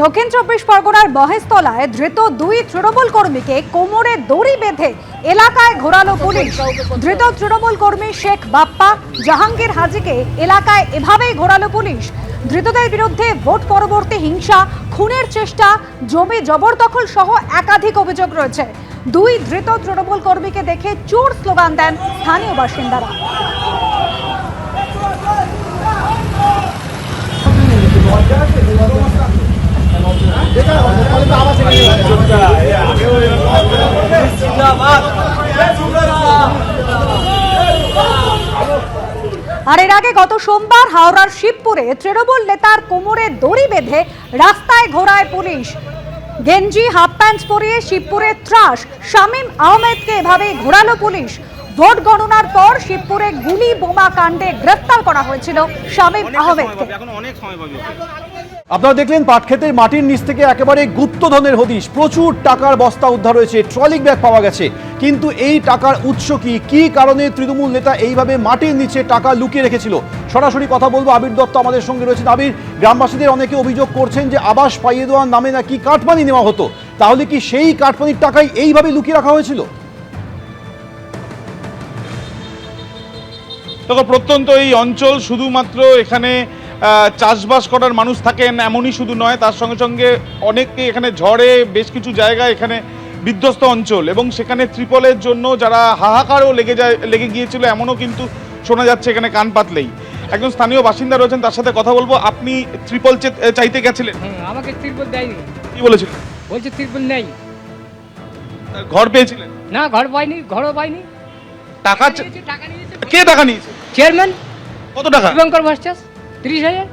দক্ষিণ চব্বিশ পরগনার মহেশতলায় ধৃত দুই তৃণমূল কর্মীকে কোমরে দড়ি বেঁধে এলাকায় ঘোরালো পুলিশ। ধৃত তৃণমূল কর্মী শেখ বাপ্পা জাহাঙ্গীর হাজিকে এলাকায় এভাবেই ঘোরালো পুলিশ। ধৃতদের বিরুদ্ধে ভোট পরবর্তী হিংসা, খুনের চেষ্টা, জমি জবরদখল সহ একাধিক অভিযোগ রয়েছে। দুই ধৃত তৃণমূল কর্মীকে দেখে চোর স্লোগান দেন স্থানীয় বাসিন্দারা। আর এর আগে গত সোমবার হাওড়ার শিবপুরে তৃণমূল নেতার কোমরে দড়ি বেঁধে রাস্তায় ঘোরায় পুলিশ। গেঞ্জি হাফ প্যান্ট পরিয়ে শিবপুরে ত্রাস, শামীম আহমেদকে এভাবেই ঘোরালো পুলিশ। ভোট গণনার পর শিবপুরে গুলি বোমা কাণ্ডে গ্রেফতার করা হয়েছিল শামীম আহমেদকে। আপনারা দেখলেন পাটক্ষেতের মাটির নিচ থেকে একেবারে গুপ্তধনের হদিশ, প্রচুর টাকার বস্তা উদ্ধার হয়েছে, ট্রলি ব্যাগ পাওয়া গেছে। কিন্তু এই টাকার উৎস কি কারণে তৃণমূল নেতা এইভাবে মাটির নিচে টাকা লুকিয়ে রেখেছিল? সরাসরি কথা বলবো। আবির দত্ত আমাদের সঙ্গে রয়েছেন। আবির, গ্রামবাসীদের অনেকে অভিযোগ করছেন যে আবাস পাইয়ে দেওয়ার নামে নাকি কাটমানি নেওয়া হতো, তাহলে কি সেই কাটমানির টাকাই এইভাবে লুকিয়ে রাখা হয়েছিল? দেখো, প্রত্যন্ত এই অঞ্চল শুধুমাত্র এখানে চাষবাস করার মানুষ থাকেন এমনই শুধু নয়, তার সঙ্গে সঙ্গে অনেকে এখানে ঝড়ে বেশ কিছু জায়গায় এখানে বিধ্বস্ত অঞ্চল, এবং সেখানে ত্রিপলের জন্য যারা হাহাকারও লেগে গিয়েছিল এমনও কিন্তু শোনা যাচ্ছে এখানে কান পাতলেই। একজন স্থানীয় বাসিন্দা রয়েছেন, তার সাথে কথা বলবো। আপনি ত্রিপল চাইতে গেছিলেন? আমাকে ত্রিপল দেয়নি। কি বলেছিলেন? বলছে ত্রিপল নেই। ঘর পেয়েছিলেন? না, ঘর পাইনি, ঘরও পাইনি। টাকা নিয়েছে। কে টাকা নিয়েছে? চেয়ারম্যান। কত টাকা? শুভঙ্কর ভট্টাচার্য, 30,000।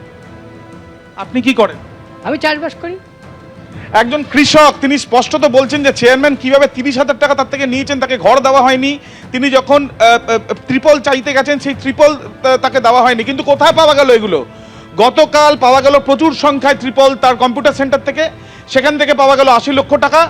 আপনি কি করেন? আমি চাষবাস করি। একজন কৃষক, তিনি স্পষ্টত বলছেন যে চেয়ারম্যান কিভাবে 30,000 টাকা তার থেকে নিয়েছেন, তাকে ঘর দেওয়া হয়নি। তিনি যখন ত্রিপল চাইতে গেছেন সেই ত্রিপল তাকে দেওয়া হয়নি। কিন্তু কোথায় পাওয়া গেল এগুলো? গতকাল পাওয়া গেল প্রচুর সংখ্যায় ত্রিপল তার কম্পিউটার সেন্টার থেকে, সেখান থেকে পাওয়া গেল 80 লক্ষ টাকা।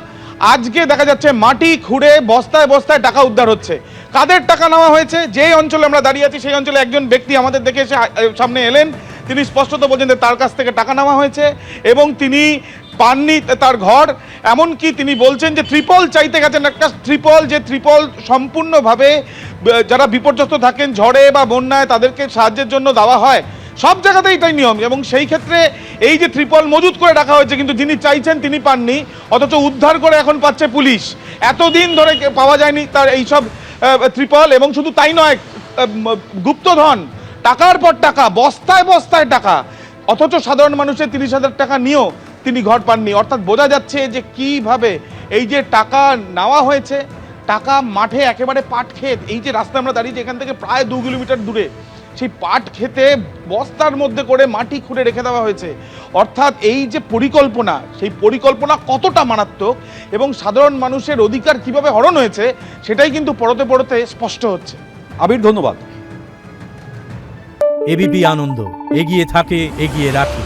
আজকে দেখা যাচ্ছে মাটি খুঁড়ে বস্তায় বস্তায় টাকা উদ্ধার হচ্ছে। কাদের টাকা নেওয়া হয়েছে? যে অঞ্চলে আমরা দাঁড়িয়ে আছি সেই অঞ্চলে একজন ব্যক্তি আমাদের দেখে এসে সামনে এলেন। তিনি স্পষ্টত বলছেন যে তার কাছ থেকে টাকা নেওয়া হয়েছে এবং তিনি পাননি তার ঘর। এমনকি তিনি বলছেন যে ত্রিপল চাইতে গেছেন, একটা ত্রিপল, যে ত্রিপল সম্পূর্ণভাবে যারা বিপর্যস্ত থাকেন ঝড়ে বা বন্যায় তাদেরকে সাহায্যের জন্য দেওয়া হয়। সব জায়গাতেই এটাই নিয়ম, এবং সেই ক্ষেত্রে এই যে ত্রিপল মজুত করে রাখা হয়েছে, কিন্তু যিনি চাইছেন তিনি পাননি, অথচ উদ্ধার করে এখন পাচ্ছে পুলিশ। এতদিন ধরে পাওয়া যায়নি তার এইসব ত্রিপল। এবং শুধু তাই নয়, গুপ্তধন, টাকার পর টাকা, বস্তায় বস্তায় টাকা, অথচ সাধারণ মানুষের 30,000 টাকা নিয়েও তিনি ঘর পাননি। অর্থাৎ বোঝা যাচ্ছে যে কিভাবে এই যে টাকা নেওয়া হয়েছে, টাকা মাঠে একেবারে পাটক্ষেত, এই যে রাস্তায় আমরা দাঁড়িয়েছি এখান থেকে প্রায় 2 কিলোমিটার দূরে, সেই পাট খেতে বস্তার মধ্যে করে মাটি খুঁড়ে রেখে দেওয়া হয়েছে। অর্থাৎ এই যে পরিকল্পনা, সেই পরিকল্পনা কতটা মারাত্মক এবং সাধারণ মানুষের অধিকার কিভাবে হরণ হয়েছে সেটাই কিন্তু পড়তে পড়তে স্পষ্ট হচ্ছে। আবির, ধন্যবাদ। এবিপি আনন্দ, এগিয়ে থাকে, এগিয়ে রাখে।